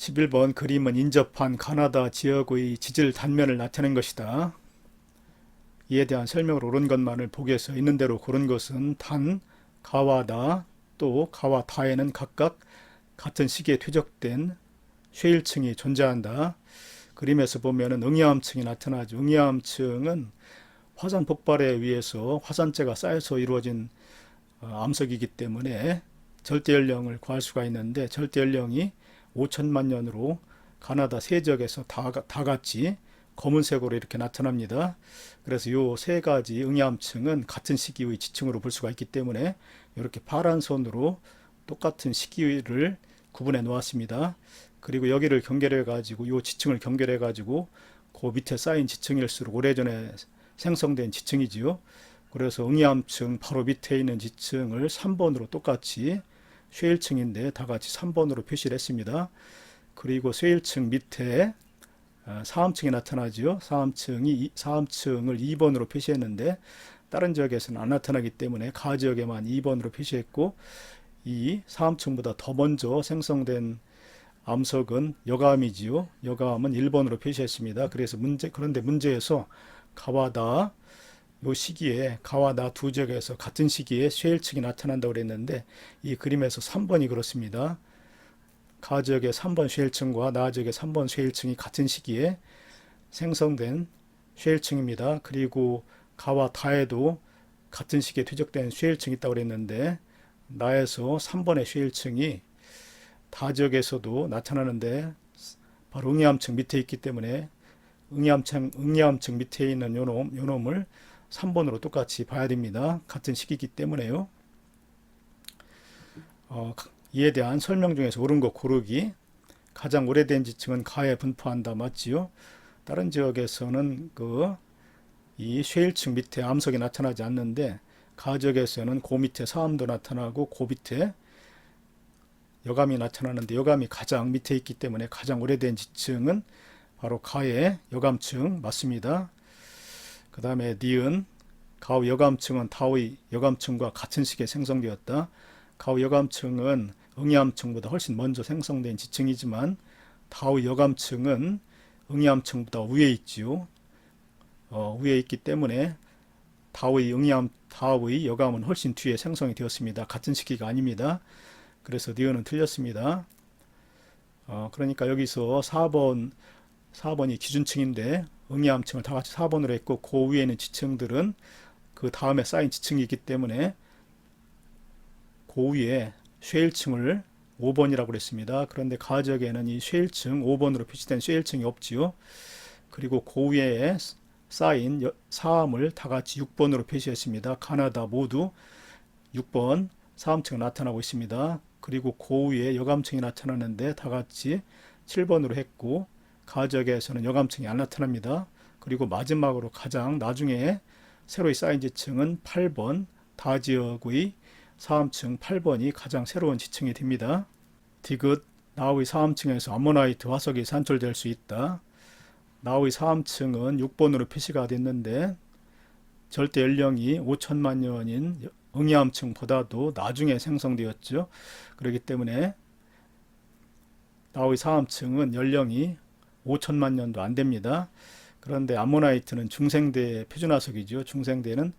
11번 그림은 인접한 가나다 지역의 지질 단면을 나타낸 것이다. 이에 대한 설명을 옳은 것만을 보기에서 있는 대로 고른 것은 단, 가와 나, 또 가와 다에는 각각 같은 시기에 퇴적된 쉐일층이 존재한다. 그림에서 보면은 응야암층이 나타나죠. 응야암층은 화산 폭발에 의해서 화산재가 쌓여서 이루어진 암석이기 때문에 절대 연령을 구할 수가 있는데, 절대 연령이 5천만 년으로 가나다 세적에서 다 같이 검은색으로 이렇게 나타납니다. 그래서 이 세 가지 응야암층은 같은 시기의 지층으로 볼 수가 있기 때문에 이렇게 파란 선으로 똑같은 시기를 구분해 놓았습니다. 그리고 여기를 경계해 가지고 이 지층을 경계해 가지고 그 밑에 쌓인 지층일수록 오래전에 생성된 지층이지요. 그래서 응야암층 바로 밑에 있는 지층을 3번으로 똑같이 쉐일층인데 다 같이 3번으로 표시를 했습니다. 그리고 쉐일층 밑에 사암층이 나타나죠. 사암층을 2번으로 표시했는데 다른 지역에서는 안 나타나기 때문에 가 지역에만 2번으로 표시했고, 이 사암층보다 더 먼저 생성된 암석은 여감이지요. 여감은 1번으로 표시했습니다. 그래서 그런데 문제에서 가와 나, 요 시기에 가와 나 두 지역에서 같은 시기에 쉐일층이 나타난다고 그랬는데 이 그림에서 3번이 그렇습니다. 가 지역의 3번 쉐일층과 나 지역의 3번 쉐일층이 같은 시기에 생성된 쉐일층입니다. 그리고 가와 다에도 같은 시기에 퇴적된 쉐일층이 있다고 그랬는데 나에서 3번의 쉐일층이 다 지역에서도 나타나는데 바로 응야암층 밑에 있기 때문에 응야암층 밑에 있는 요 놈을 3번으로 똑같이 봐야 됩니다. 같은 시기이기 때문에요. 이에 대한 설명 중에서 옳은 거 고르기. 가장 오래된 지층은 가에 분포한다. 맞지요? 다른 지역에서는 이 쉐일층 밑에 암석이 나타나지 않는데 가 지역에서는 그 밑에 사암도 나타나고 그 밑에 여감이 나타나는데 여감이 가장 밑에 있기 때문에 가장 오래된 지층은 바로 가의 여감층 맞습니다. 그 다음에 니은 가우 여감층은 다우의 여감층과 같은 시기에 생성되었다. 가우 여감층은 응야암층보다 훨씬 먼저 생성된 지층이지만 다우 여감층은 응야암층보다 위에 있지요. 위에 있기 때문에 다우의 여감은 훨씬 뒤에 생성이 되었습니다. 같은 시기가 아닙니다. 그래서 니은은 틀렸습니다. 그러니까 여기서 4번이 기준층인데 응야암층을 다 같이 4번으로 했고 그 위에 있는 지층들은 그 다음에 쌓인 지층이기 때문에 그 위에 쉐일층을 5번이라고 그랬습니다. 그런데 가 지역에는 이 쉐일층 5번으로 표시된 쉐일층이 없지요. 그리고 그 위에 쌓인 사암을 다 같이 6번으로 표시했습니다. 가나다 모두 6번 사암층이 나타나고 있습니다. 그리고 그 위에 여감층이 나타나는데 다 같이 7번으로 했고 가 지역에서는 여감층이 안 나타납니다. 그리고 마지막으로 가장 나중에 새로이 쌓인 지층은 8번 다 지역의 사암층 8번이 가장 새로운 지층이 됩니다. 디귿 나우의 사암층에서 암모나이트 화석이 산출될 수 있다. 나우의 사암층은 6번으로 표시가 됐는데 절대 연령이 5천만 년인 응야암층보다도 나중에 생성되었죠. 그렇기 때문에 나우의 사암층은 연령이 5천만 년도 안 됩니다. 그런데 암모나이트는 중생대 표준화석이죠. 중생대는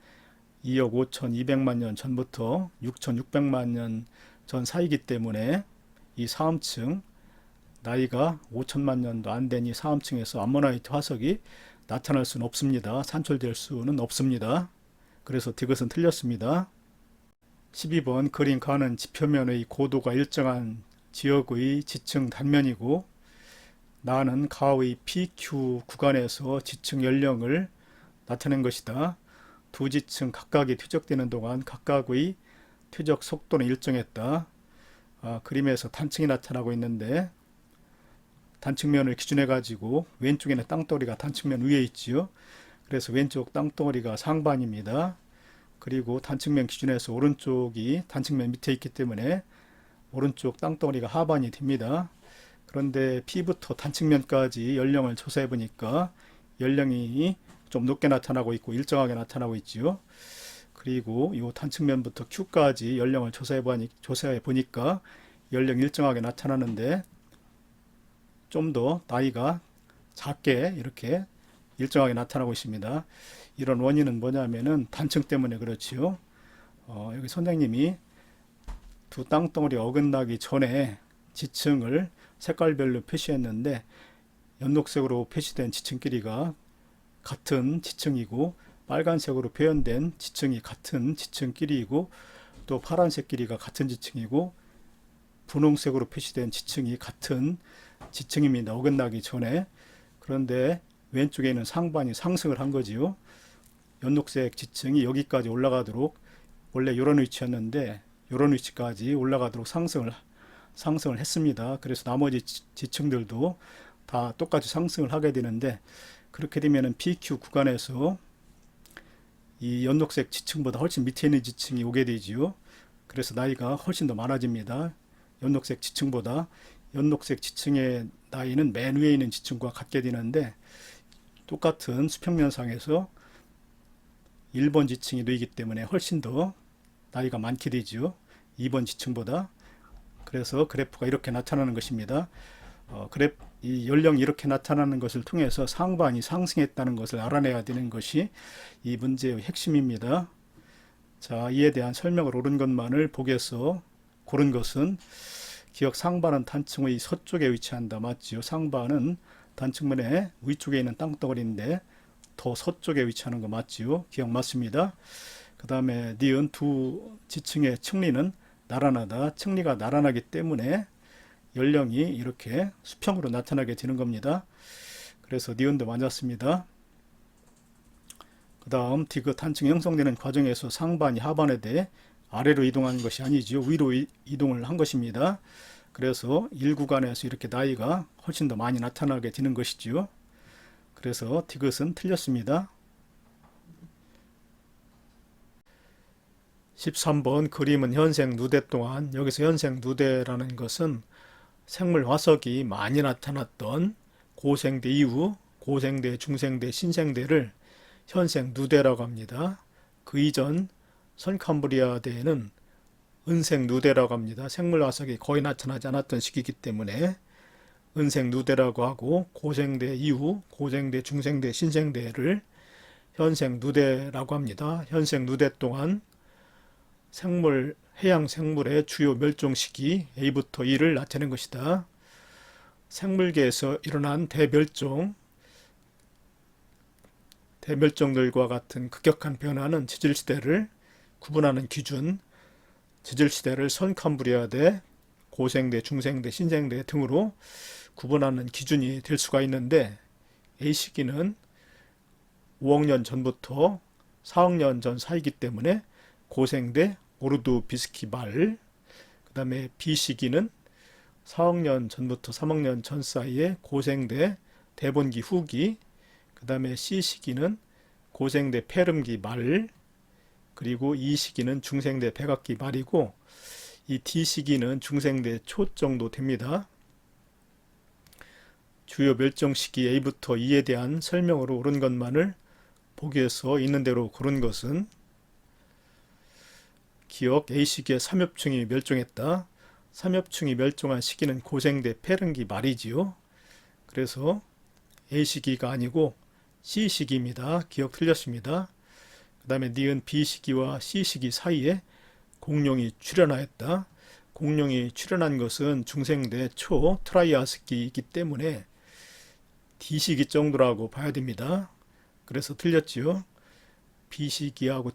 2억 5,200만 년 전부터 6,600만 년 전 사이기 때문에 이 사암층 나이가 5천만 년도 안 된 이 사암층에서 암모나이트 화석이 나타날 수는 없습니다. 산출될 수는 없습니다. 그래서 디귿은 틀렸습니다. 12번 그림 가는 지표면의 고도가 일정한 지역의 지층 단면이고 나는 가의 PQ 구간에서 지층 연령을 나타낸 것이다. 두 지층 각각이 퇴적되는 동안 각각의 퇴적 속도는 일정했다. 그림에서 단층이 나타나고 있는데 단층면을 기준해 가지고 왼쪽에는 땅덩어리가 단층면 위에 있지요. 그래서 왼쪽 땅덩어리가 상반입니다. 그리고 단층면 기준에서 오른쪽이 단층면 밑에 있기 때문에 오른쪽 땅덩어리가 하반이 됩니다. 그런데 P부터 단층면까지 연령을 조사해 보니까 연령이 좀 높게 나타나고 있고 일정하게 나타나고 있지요. 그리고 이 단층면부터 Q까지 연령을 조사해 보니까 연령 일정하게 나타나는데 좀 더 나이가 작게 이렇게 일정하게 나타나고 있습니다. 이런 원인은 뭐냐면은 단층 때문에 그렇지요. 여기 선생님이 두 땅덩어리 어긋나기 전에 지층을 색깔별로 표시했는데 연녹색으로 표시된 지층 길이가 같은 지층이고 빨간색으로 표현된 지층이 같은 지층 길이이고 또 파란색 길이가 같은 지층이고 분홍색으로 표시된 지층이 같은 지층입니다. 어긋나기 전에. 그런데 왼쪽에 있는 상반이 상승을 한 거지요. 연녹색 지층이 여기까지 올라가도록 원래 이런 위치였는데 이런 위치까지 올라가도록 상승을 했습니다. 그래서 나머지 지층들도 다 똑같이 상승을 하게 되는데 그렇게 되면은 BQ 구간에서 이 연녹색 지층보다 훨씬 밑에 있는 지층이 오게 되지요. 그래서 나이가 훨씬 더 많아집니다. 연녹색 지층보다 연녹색 지층의 나이는 맨 위에 있는 지층과 같게 되는데 똑같은 수평면상에서 1번 지층이 놓이기 때문에 훨씬 더 나이가 많게 되지요. 2번 지층보다. 그래서 그래프가 이렇게 나타나는 것입니다. 이 연령이 이렇게 나타나는 것을 통해서 상반이 상승했다는 것을 알아내야 되는 것이 이 문제의 핵심입니다. 자, 이에 대한 설명을 옳은 것만을 보기에서 고른 것은 기억 상반은 단층의 서쪽에 위치한다. 맞지요? 상반은 단층면의 위쪽에 있는 땅덩어리인데 더 서쪽에 위치하는 거 맞지요? 기억 맞습니다. 그 다음에 니은 두 지층의 층리는 나란하다. 층리가 나란하기 때문에 연령이 이렇게 수평으로 나타나게 되는 겁니다. 그래서 니은도 맞았습니다. 그 다음 디귿 단층이 형성되는 과정에서 상반이 하반에 대해 아래로 이동하는 것이 아니죠. 위로 이동을 한 것입니다. 그래서 1구간에서 이렇게 나이가 훨씬 더 많이 나타나게 되는 것이죠. 그래서 디귿은 틀렸습니다. 13번 그림은 현생 누대 동안, 여기서 현생 누대라는 것은 생물 화석이 많이 나타났던 고생대 이후 고생대, 중생대, 신생대를 현생 누대라고 합니다. 그 이전 선캄브리아대에는 은생 누대라고 합니다. 생물 화석이 거의 나타나지 않았던 시기이기 때문에 은생 누대라고 하고 고생대 이후 고생대, 중생대, 신생대를 현생 누대라고 합니다. 현생 누대 동안 해양 생물의 주요 멸종 시기 A부터 E를 나타낸 것이다. 생물계에서 일어난 대멸종들과 같은 급격한 변화는 지질시대를 구분하는 기준, 지질시대를 선캄브리아대, 고생대, 중생대, 신생대 등으로 구분하는 기준이 될 수가 있는데 A 시기는 5억 년 전부터 4억 년 전 사이기 때문에 고생대, 오르두비스키 말, 그 다음에 B 시기는 4억 년 전부터 3억 년 전 사이에 고생대, 대본기 후기, 그 다음에 C 시기는 고생대, 페름기 말, 그리고 E 시기는 중생대, 백악기 말이고 이 D 시기는 중생대 초 정도 됩니다. 주요 멸종 시기 A부터 E에 대한 설명으로 옳은 것만을 보기에서 있는 대로 고른 것은 기억 A시기에 삼엽충이 멸종했다. 삼엽충이 멸종한 시기는 고생대 페른기 말이지요. 그래서 A시기가 아니고 C시기입니다. 기억 틀렸습니다. 그 다음에 니은 B시기와 C시기 사이에 공룡이 출현하였다. 공룡이 출현한 것은 중생대 초 트라이아스기이기 때문에 D시기 정도라고 봐야 됩니다. 그래서 틀렸지요. B시기하고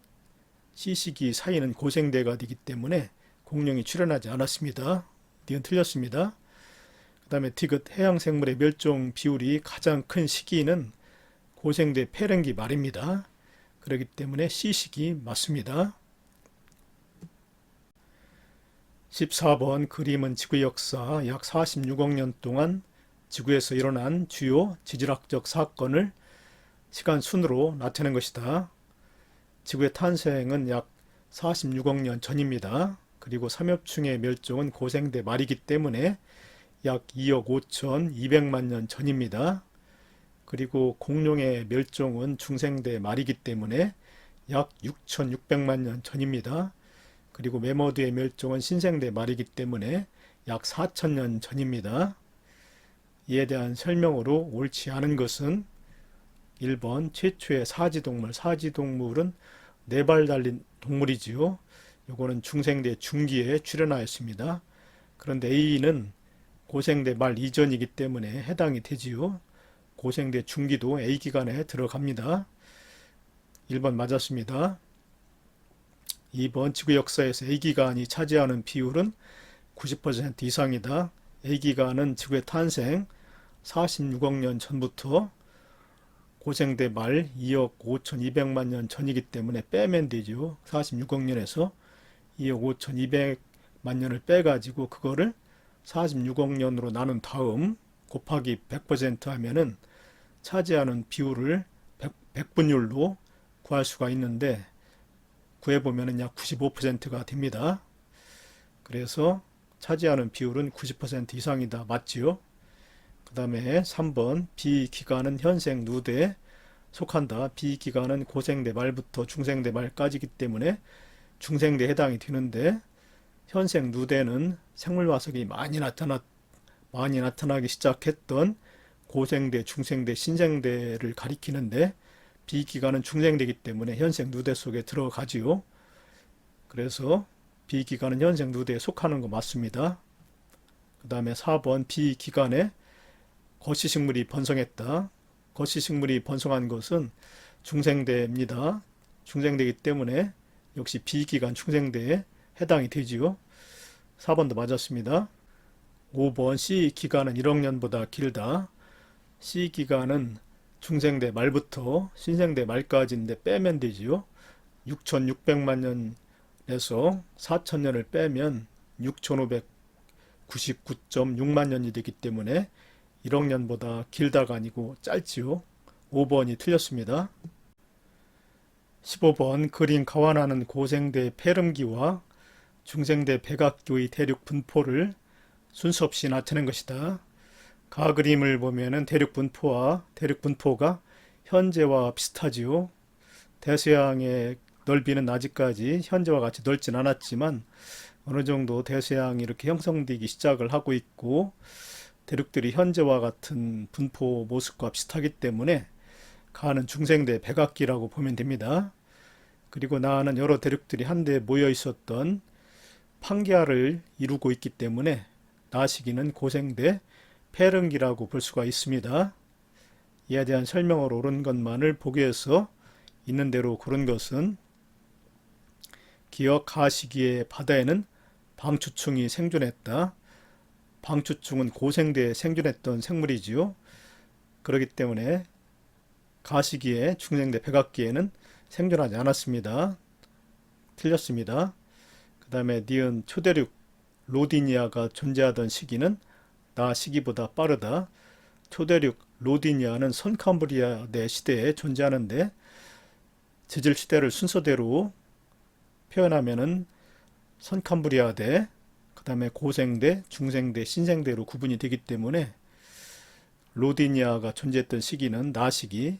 C시기 사이는 고생대가 되기 때문에 공룡이 출현하지 않았습니다. 니은 틀렸습니다. 그 다음에 디귿 해양생물의 멸종 비율이 가장 큰 시기는 고생대 페른기 말입니다. 그렇기 때문에 C시기 맞습니다. 14번 그림은 지구 역사 약 46억 년 동안 지구에서 일어난 주요 지질학적 사건을 시간 순으로 나타낸 것이다. 지구의 탄생은 약 46억 년 전입니다. 그리고 삼엽충의 멸종은 고생대 말이기 때문에 약 2억 5,200만 년 전입니다. 그리고 공룡의 멸종은 중생대 말이기 때문에 약 6,600만 년 전입니다. 그리고 매머드의 멸종은 신생대 말이기 때문에 약 4,000년 전입니다. 이에 대한 설명으로 옳지 않은 것은 1번 최초의 사지동물, 사지동물은 4발 달린 동물이지요. 요거는 중생대 중기에 출현하였습니다. 그런데 A는 고생대 말 이전이기 때문에 해당이 되지요. 고생대 중기도 A기간에 들어갑니다. 1번 맞았습니다. 2번 지구 역사에서 A기간이 차지하는 비율은 90% 이상이다. A기간은 지구의 탄생 46억 년 전부터 고생대 말 2억 5,200만 년 전이기 때문에 빼면 되죠. 46억 년에서 2억 5,200만 년을 빼가지고 그거를 46억 년으로 나눈 다음 곱하기 100% 하면은 차지하는 비율을 100분율로 구할 수가 있는데 구해보면은 약 95%가 됩니다. 그래서 차지하는 비율은 90% 이상이다. 맞지요? 그 다음에 3번 비기간은 현생 누대에 속한다. 비기간은 고생대 말부터 중생대 말까지이기 때문에 중생대에 해당이 되는데 현생 누대는 생물화석이 많이 나타나기 시작했던 고생대, 중생대, 신생대를 가리키는데 비기간은 중생대이기 때문에 현생 누대 속에 들어가지요. 그래서 비기간은 현생 누대에 속하는 거 맞습니다. 그 다음에 4번 비기간에 거시식물이 번성했다. 거시식물이 번성한 것은 중생대입니다. 중생대이기 때문에 역시 비기간 중생대에 해당이 되지요. 4번도 맞았습니다. 5번 C기간은 1억 년보다 길다. C기간은 중생대 말부터 신생대 말까지인데 빼면 되지요. 6,600만 년에서 4,000년을 빼면 6,599.6만 년이 되기 때문에 1억 년보다 길다가 아니고 짧지요. 5번이 틀렸습니다. 15번 그림 가완하는 고생대 폐름기와 중생대 백악교의 대륙 분포를 순서 없이 나타낸 것이다. 가 그림을 보면은 대륙 분포가 현재와 비슷하지요. 대서양의 넓이는 아직까지 현재와 같이 넓진 않았지만 어느 정도 대서양이 이렇게 형성되기 시작을 하고 있고 대륙들이 현재와 같은 분포 모습과 비슷하기 때문에 가는 중생대 백악기라고 보면 됩니다. 그리고 나는 여러 대륙들이 한데 모여 있었던 판기아를 이루고 있기 때문에 나시기는 고생대 폐릉기라고 볼 수가 있습니다. 이에 대한 설명을 옳은 것만을 보기에서 있는 대로 고른 것은 기역 가시기의 바다에는 방추충이 생존했다. 방추충은 고생대에 생존했던 생물이지요. 그렇기 때문에 가시기에 중생대 백악기에는 생존하지 않았습니다. 틀렸습니다. 그 다음에 니은 초대륙 로디니아가 존재하던 시기는 나 시기보다 빠르다. 초대륙 로디니아는 선캄브리아대 시대에 존재하는데 재질 시대를 순서대로 표현하면은 선캄브리아대, 그 다음에 고생대, 중생대, 신생대로 구분이 되기 때문에 로디니아가 존재했던 시기는 나 시기,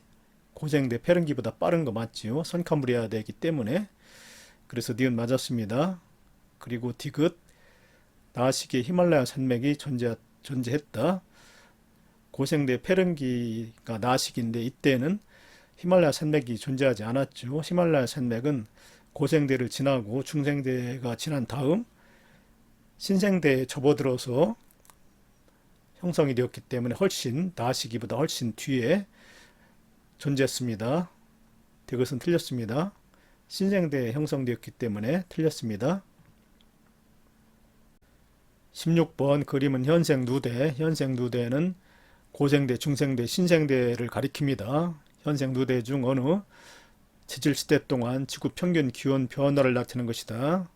고생대 페른기보다 빠른 거 맞지요. 선캄브리아대이기 때문에. 그래서 니은 맞았습니다. 그리고 디귿 나 시기에 히말라야 산맥이 존재했다. 고생대 페른기가 나 시기인데 이때는 히말라야 산맥이 존재하지 않았죠. 히말라야 산맥은 고생대를 지나고 중생대가 지난 다음 신생대에 접어들어서 형성이 되었기 때문에 훨씬 나 시기보다 훨씬 뒤에 존재했습니다. 이것은 틀렸습니다. 신생대에 형성되었기 때문에 틀렸습니다. 16번 그림은 현생 누대. 현생 누대는 고생대, 중생대, 신생대를 가리킵니다. 현생 누대 중 어느 지질시대 동안 지구 평균 기온 변화를 나타내는 것이다.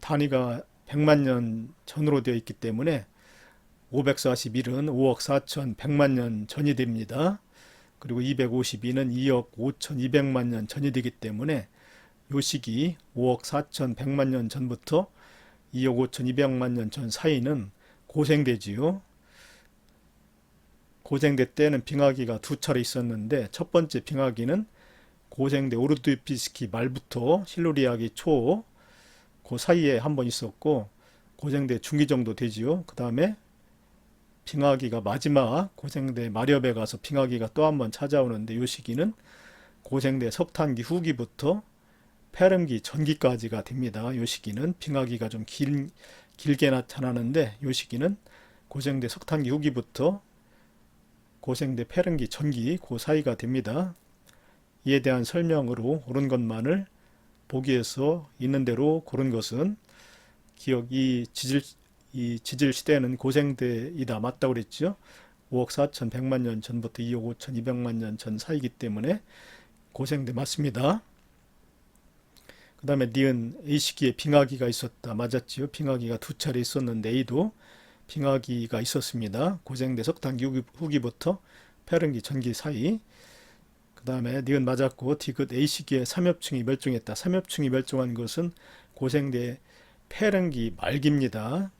단위가 100만 년 전으로 되어 있기 때문에 541은 5억 4,100만 년 전이 됩니다. 그리고 252는 2억 5,200만 년 전이 되기 때문에 이 시기 5억 4,100만 년 전부터 2억 5,200만 년 전 사이는 고생대지요. 고생대 때는 빙하기가 두 차례 있었는데 첫 번째 빙하기는 고생대 오르드비스키 말부터 실루리아기 초 그 사이에 한 번 있었고 고생대 중기 정도 되지요. 그 다음에 빙하기가 마지막 고생대 마렵에 가서 빙하기가 또 한 번 찾아오는데 이 시기는 고생대 석탄기 후기부터 폐렴기 전기까지가 됩니다. 이 시기는 빙하기가 좀 길게 나타나는데 이 시기는 고생대 석탄기 후기부터 고생대 폐렴기 전기 그 사이가 됩니다. 이에 대한 설명으로 옳은 것만을 보기에서 있는 대로 고른 것은 기억 이 지질 시대는 고생대이다 맞다고 그랬죠. 5억 4천 100만 년 전부터 2억 5천 2백만 년 전 사이기 때문에 고생대 맞습니다. 그 다음에 니은 A 시기에 빙하기가 있었다 맞았지요. 빙하기가 두 차례 있었는데 A도 빙하기가 있었습니다. 고생대 석탄기 후기부터 폐렴기 전기 사이. 그 다음에 니은 맞았고 디귿 A 시기에 삼엽충이 멸종했다. 삼엽충이 멸종한 것은 고생대 폐렴기 말기입니다.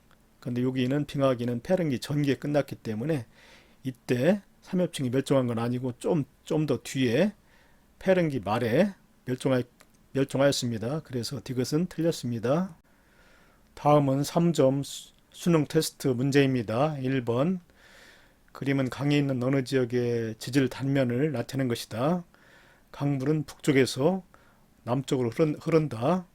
근데 여기는 빙하기는 폐렴기 전기에 끝났기 때문에 이때 삼엽충이 멸종한 건 아니고 좀 더 뒤에 폐렴기 말에 멸종하였습니다. 그래서 디귿은 틀렸습니다. 다음은 3점 수능 테스트 문제입니다. 1번 그림은 강에 있는 어느 지역의 지질 단면을 나타낸 것이다. 강물은 북쪽에서 남쪽으로 흐른다.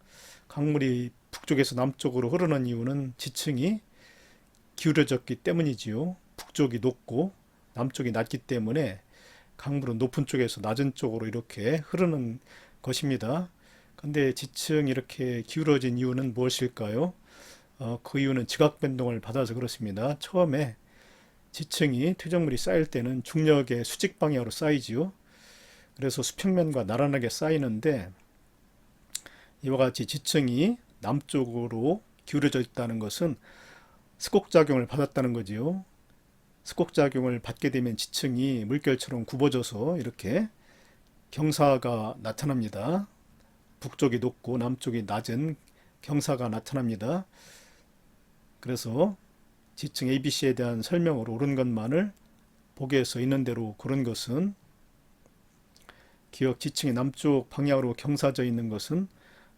강물이 북쪽에서 남쪽으로 흐르는 이유는 지층이 기울어졌기 때문이지요. 북쪽이 높고 남쪽이 낮기 때문에 강물은 높은 쪽에서 낮은 쪽으로 이렇게 흐르는 것입니다. 근데 지층이 이렇게 기울어진 이유는 무엇일까요? 그 이유는 지각 변동을 받아서 그렇습니다. 처음에 지층이 퇴적물이 쌓일 때는 중력의 수직 방향으로 쌓이지요. 그래서 수평면과 나란하게 쌓이는데 이와 같이 지층이 남쪽으로 기울어져 있다는 것은 스곡작용을 받았다는 거지요. 스곡작용을 받게 되면 지층이 물결처럼 굽어져서 이렇게 경사가 나타납니다. 북쪽이 높고 남쪽이 낮은 경사가 나타납니다. 그래서 지층 ABC에 대한 설명으로 옳은 것만을 보기에서 있는 대로 고른 것은 기억 지층이 남쪽 방향으로 경사져 있는 것은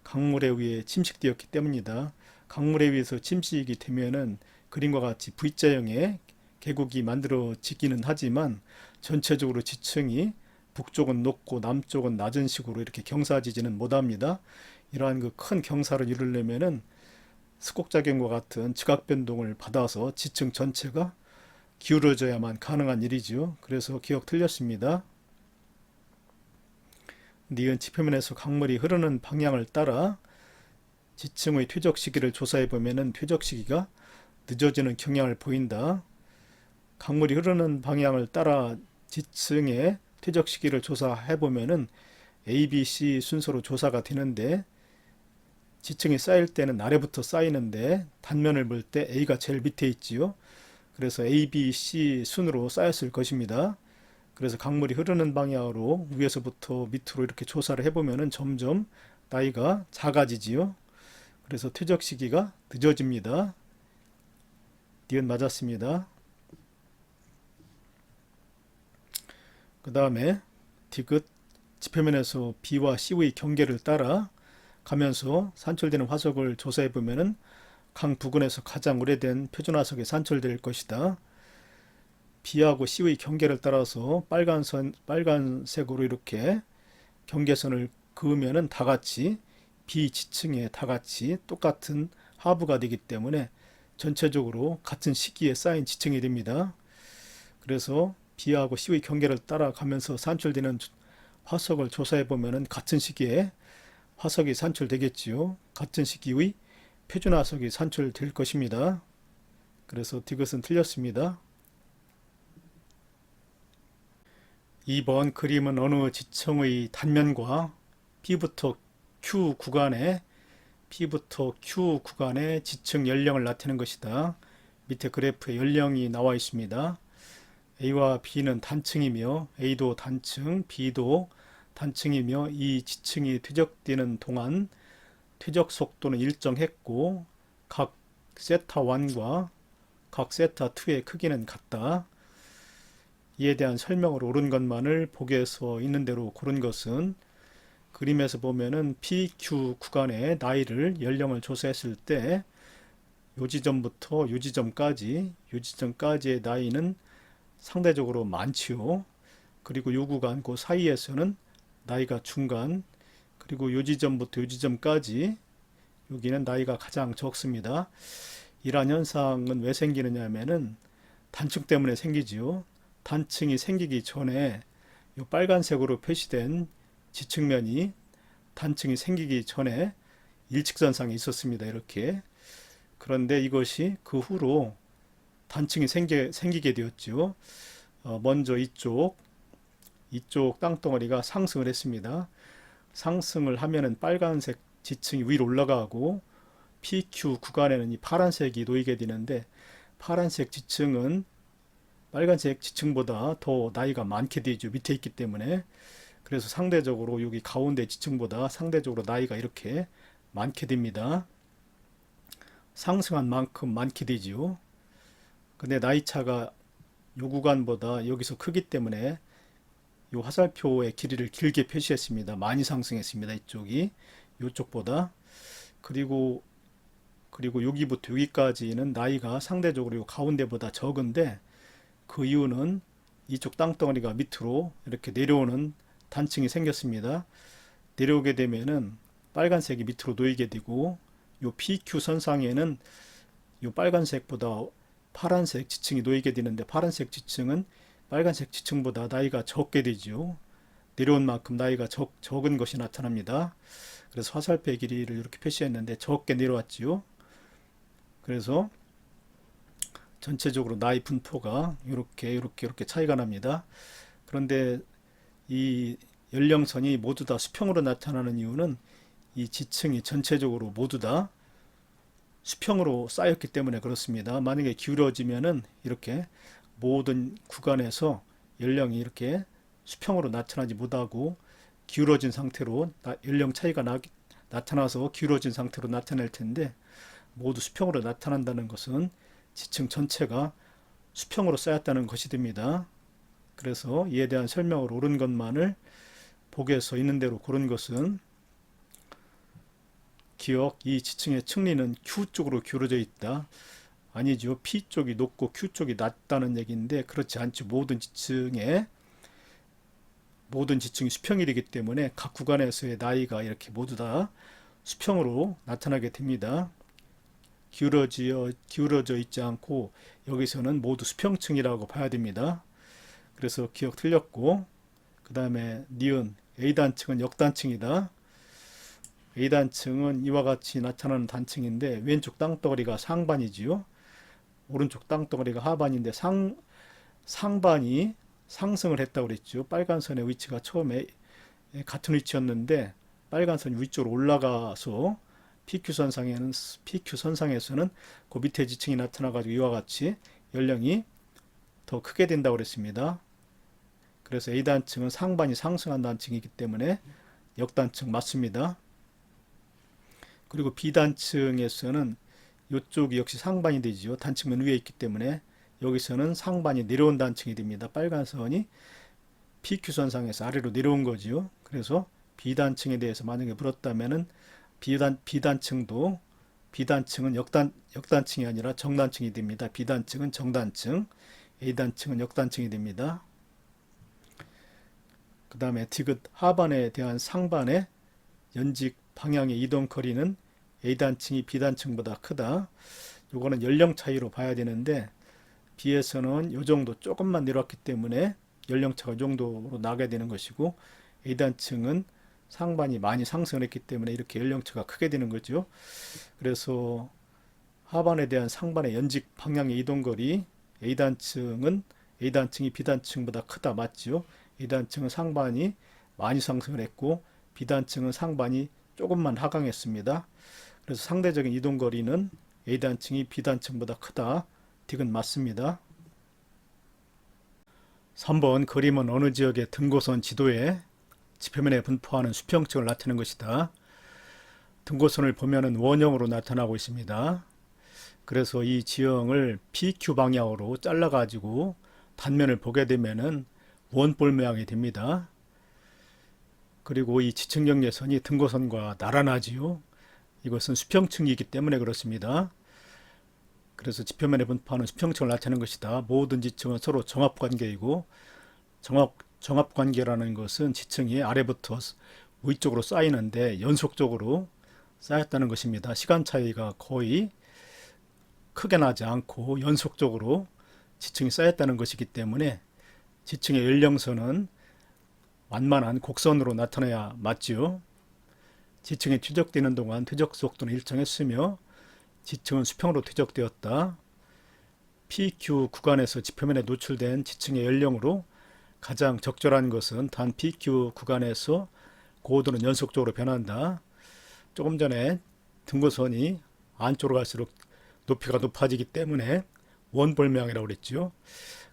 강물에 의해 침식되었기 때문이다. 강물에 의해서 침식이 되면은 그림과 같이 V자형의 계곡이 만들어지기는 하지만 전체적으로 지층이 북쪽은 높고 남쪽은 낮은 식으로 이렇게 경사지지는 못합니다. 이러한 그 큰 경사를 이루려면은 스곡작용과 같은 지각 변동을 받아서 지층 전체가 기울어져야만 가능한 일이죠. 그래서 기억 틀렸습니다. 니은 지표면에서 강물이 흐르는 방향을 따라 지층의 퇴적 시기를 조사해 보면은 퇴적 시기가 늦어지는 경향을 보인다. 강물이 흐르는 방향을 따라 지층의 퇴적 시기를 조사해 보면은 A, B, C 순서로 조사가 되는데 지층이 쌓일 때는 아래부터 쌓이는데 단면을 볼 때 A가 제일 밑에 있지요. 그래서 A, B, C 순으로 쌓였을 것입니다. 그래서 강물이 흐르는 방향으로 위에서부터 밑으로 이렇게 조사를 해보면은 점점 나이가 작아지지요. 그래서 퇴적 시기가 늦어집니다. 니은 맞았습니다. 그 다음에 디귿 지표면에서 B와 C의 경계를 따라 가면서 산출되는 화석을 조사해 보면은 강 부근에서 가장 오래된 표준화석이 산출될 것이다. B하고 C의 경계를 따라서 빨간색으로 이렇게 경계선을 그으면은 다 같이 B 지층에 다 같이 똑같은 하부가 되기 때문에 전체적으로 같은 시기에 쌓인 지층이 됩니다. 그래서 B하고 C의 경계를 따라가면서 산출되는 화석을 조사해 보면은 같은 시기에 화석이 산출되겠지요. 같은 시기의 표준화석이 산출될 것입니다. 그래서 디귿은 틀렸습니다. 2번 그림은 어느 지층의 단면과 P부터 Q 구간의 지층 연령을 나타내는 것이다. 밑에 그래프에 연령이 나와 있습니다. A와 B는 단층이며 A도 단층, B도 단층이며 이 지층이 퇴적되는 동안 퇴적 속도는 일정했고 각 세타1과 각 세타2의 크기는 같다. 이에 대한 설명을 옳은 것만을 보기에서 있는 대로 고른 것은 그림에서 보면은 PQ 구간의 나이를 연령을 조사했을 때 요 지점부터 요 지점까지의 나이는 상대적으로 많지요. 그리고 요 구간 그 사이에서는 나이가 중간, 그리고 요 지점부터 요 지점까지 여기는 나이가 가장 적습니다. 이러한 현상은 왜 생기느냐 하면은 단층 때문에 생기지요. 단층이 생기기 전에 이 빨간색으로 표시된 지층면이 단층이 생기기 전에 일직선상에 있었습니다. 이렇게. 그런데 이것이 그 후로 단층이 생기게 되었죠. 먼저 이쪽 땅덩어리가 상승을 했습니다. 상승을 하면은 빨간색 지층이 위로 올라가고 PQ 구간에는 이 파란색이 놓이게 되는데, 파란색 지층은 빨간색 지층보다 더 나이가 많게 되죠. 밑에 있기 때문에. 그래서 상대적으로 여기 가운데 지층보다 상대적으로 나이가 이렇게 많게 됩니다. 상승한 만큼 많게 되지요. 근데 나이 차가 요 구간보다 여기서 크기 때문에 요 화살표의 길이를 길게 표시했습니다. 많이 상승했습니다. 이쪽이 요쪽보다. 그리고 여기부터 여기까지는 나이가 상대적으로 요 가운데보다 적은데, 그 이유는 이쪽 땅덩어리가 밑으로 이렇게 내려오는 단층이 생겼습니다. 내려오게 되면은 빨간색이 밑으로 놓이게 되고, 요 PQ 선상에는 요 빨간색보다 파란색 지층이 놓이게 되는데, 파란색 지층은 빨간색 지층보다 나이가 적게 되죠. 내려온 만큼 나이가 적은 것이 나타납니다. 그래서 화살표의 길이를 이렇게 표시했는데 적게 내려왔지요. 그래서 전체적으로 나이 분포가 이렇게 차이가 납니다. 그런데 이 연령선이 모두 다 수평으로 나타나는 이유는 이 지층이 전체적으로 모두 다 수평으로 쌓였기 때문에 그렇습니다. 만약에 기울어지면은 이렇게 모든 구간에서 연령이 이렇게 수평으로 나타나지 못하고 기울어진 상태로 연령 차이가 나타나서 기울어진 상태로 나타낼 텐데, 모두 수평으로 나타난다는 것은 지층 전체가 수평으로 쌓였다는 것이 됩니다. 그래서 이에 대한 설명을 옳은 것만을 보기에서 있는 대로 고른 것은, 기억, 이 지층의 층리는 Q 쪽으로 기울어져 있다. 아니죠. P 쪽이 높고 Q 쪽이 낮다는 얘기인데, 그렇지 않죠. 모든 지층이 수평이 되기 때문에 각 구간에서의 나이가 이렇게 모두 다 수평으로 나타나게 됩니다. 기울어져 있지 않고 여기서는 모두 수평층이라고 봐야 됩니다. 그래서 기억 틀렸고, 그 다음에 니은 A단층은 역단층이다. A단층은 이와 같이 나타나는 단층인데, 왼쪽 땅덩어리가 상반이지요. 오른쪽 땅덩어리가 하반인데, 상반이 상승을 했다고 그랬죠. 빨간 선의 위치가 처음에 같은 위치였는데 빨간 선이 위쪽으로 올라가서 PQ 선상에서는 그 밑에 지층이 나타나가지고 이와 같이 연령이 더 크게 된다고 그랬습니다. 그래서 A단층은 상반이 상승한 단층이기 때문에 역단층 맞습니다. 그리고 B단층에서는 이쪽이 역시 상반이 되죠. 단층면 위에 있기 때문에 여기서는 상반이 내려온 단층이 됩니다. 빨간 선이 PQ선상에서 아래로 내려온 거지요. 그래서 B단층에 대해서 만약에 물었다면은 B단층은 역단층이 아니라 정단층이 됩니다. B단층은 정단층, A단층은 역단층이 됩니다. 그 다음에 디귿 하반에 대한 상반의 연직 방향의 이동 거리는 A단층이 B단층보다 크다. 요거는 연령 차이로 봐야 되는데, B에서는 요 정도 조금만 내려왔기 때문에 연령차가 이 정도로 나게 되는 것이고, A단층은 상반이 많이 상승을 했기 때문에 이렇게 연령차가 크게 되는 거죠. 그래서 하반에 대한 상반의 연직 방향의 이동거리, A단층이 B단층보다 크다 맞죠? A단층은 상반이 많이 상승을 했고 B단층은 상반이 조금만 하강했습니다. 그래서 상대적인 이동거리는 A단층이 B단층보다 크다. 디귿 맞습니다. 3번 그림은 어느 지역의 등고선 지도에 지표면에 분포하는 수평층을 나타내는 것이다. 등고선을 보면은 원형으로 나타나고 있습니다. 그래서 이 지형을 PQ 방향으로 잘라 가지고 단면을 보게 되면은 원볼 모양이 됩니다. 그리고 이 지층경계선이 등고선과 나란하지요. 이것은 수평층이기 때문에 그렇습니다. 그래서 지표면에 분포하는 수평층을 나타내는 것이다. 모든 지층은 서로 정합관계이고 정합관계라는 것은 지층이 아래부터 위쪽으로 쌓이는데 연속적으로 쌓였다는 것입니다. 시간 차이가 거의 크게 나지 않고 연속적으로 지층이 쌓였다는 것이기 때문에 지층의 연령선은 완만한 곡선으로 나타나야 맞지요. 지층이 퇴적되는 동안 퇴적 속도는 일정했으며 지층은 수평으로 퇴적되었다. PQ 구간에서 지표면에 노출된 지층의 연령으로 가장 적절한 것은 단 PQ 구간에서 고도는 연속적으로 변한다. 조금 전에 등고선이 안쪽으로 갈수록 높이가 높아지기 때문에 원볼모양이라고 그랬죠.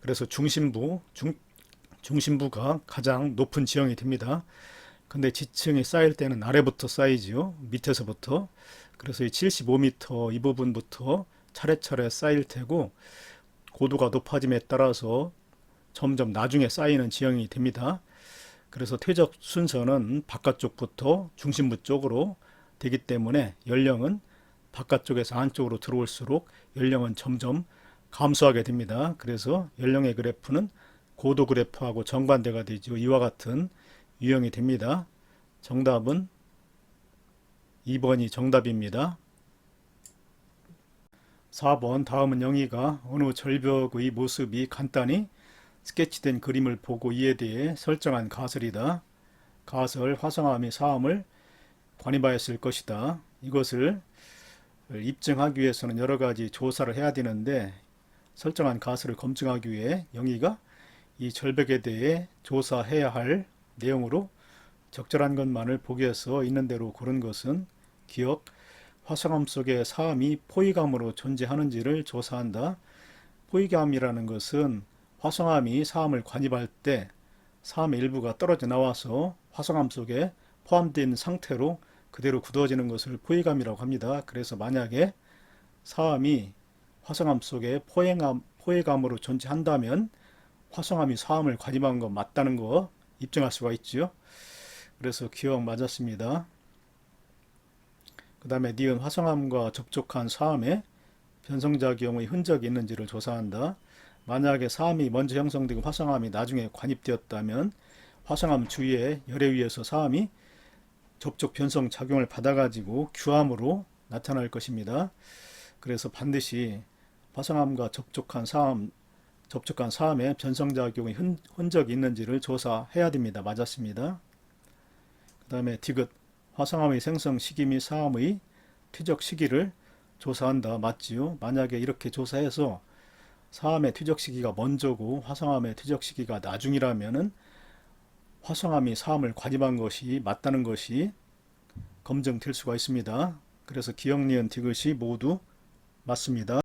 그래서 중심부가 가장 높은 지형이 됩니다. 근데 지층이 쌓일 때는 아래부터 쌓이죠. 밑에서부터. 그래서 이 75m 이 부분부터 차례차례 쌓일 테고 고도가 높아짐에 따라서 점점 나중에 쌓이는 지형이 됩니다. 그래서 퇴적 순서는 바깥쪽부터 중심부 쪽으로 되기 때문에 연령은 바깥쪽에서 안쪽으로 들어올수록 연령은 점점 감소하게 됩니다. 그래서 연령의 그래프는 고도 그래프하고 정반대가 되죠. 이와 같은 유형이 됩니다. 정답은 2번이 정답입니다. 4번 다음은 영희가 어느 절벽의 모습이 간단히 스케치된 그림을 보고 이에 대해 설정한 가설이다. 가설, 화성암이 사암을 관입하였을 것이다. 이것을 입증하기 위해서는 여러 가지 조사를 해야 되는데 설정한 가설을 검증하기 위해 영희가 이 절벽에 대해 조사해야 할 내용으로 적절한 것만을 보기에서 있는 대로 고른 것은 기억, 화성암 속에 사암이 포위감으로 존재하는지를 조사한다. 포위감이라는 것은 화성암이 사암을 관입할 때 사암의 일부가 떨어져 나와서 화성암 속에 포함된 상태로 그대로 굳어지는 것을 포위감이라고 합니다. 그래서 만약에 사암이 화성암 속에 포획암으로 존재한다면 화성암이 사암을 관입한 거 맞다는 거 입증할 수가 있죠. 그래서 기억 맞았습니다. 그 다음에 니은 화성암과 접촉한 사암에 변성작용의 흔적이 있는지를 조사한다. 만약에 사암이 먼저 형성되고 화성암이 나중에 관입되었다면 화성암 주위에 열에 의해서 사암이 접촉 변성 작용을 받아가지고 규암으로 나타날 것입니다. 그래서 반드시 화성암과 접촉한 사암에 변성작용의 흔적이 있는지를 조사해야 됩니다. 맞았습니다. 그 다음에 디귿 화성암의 생성 시기 및 사암의 퇴적 시기를 조사한다. 맞지요? 만약에 이렇게 조사해서 사암의 퇴적 시기가 먼저고 화성암의 퇴적 시기가 나중이라면은 화성암이 사암을 관입한 것이 맞다는 것이 검증될 수가 있습니다. 그래서 기억, 니은, 디귿이 모두 맞습니다.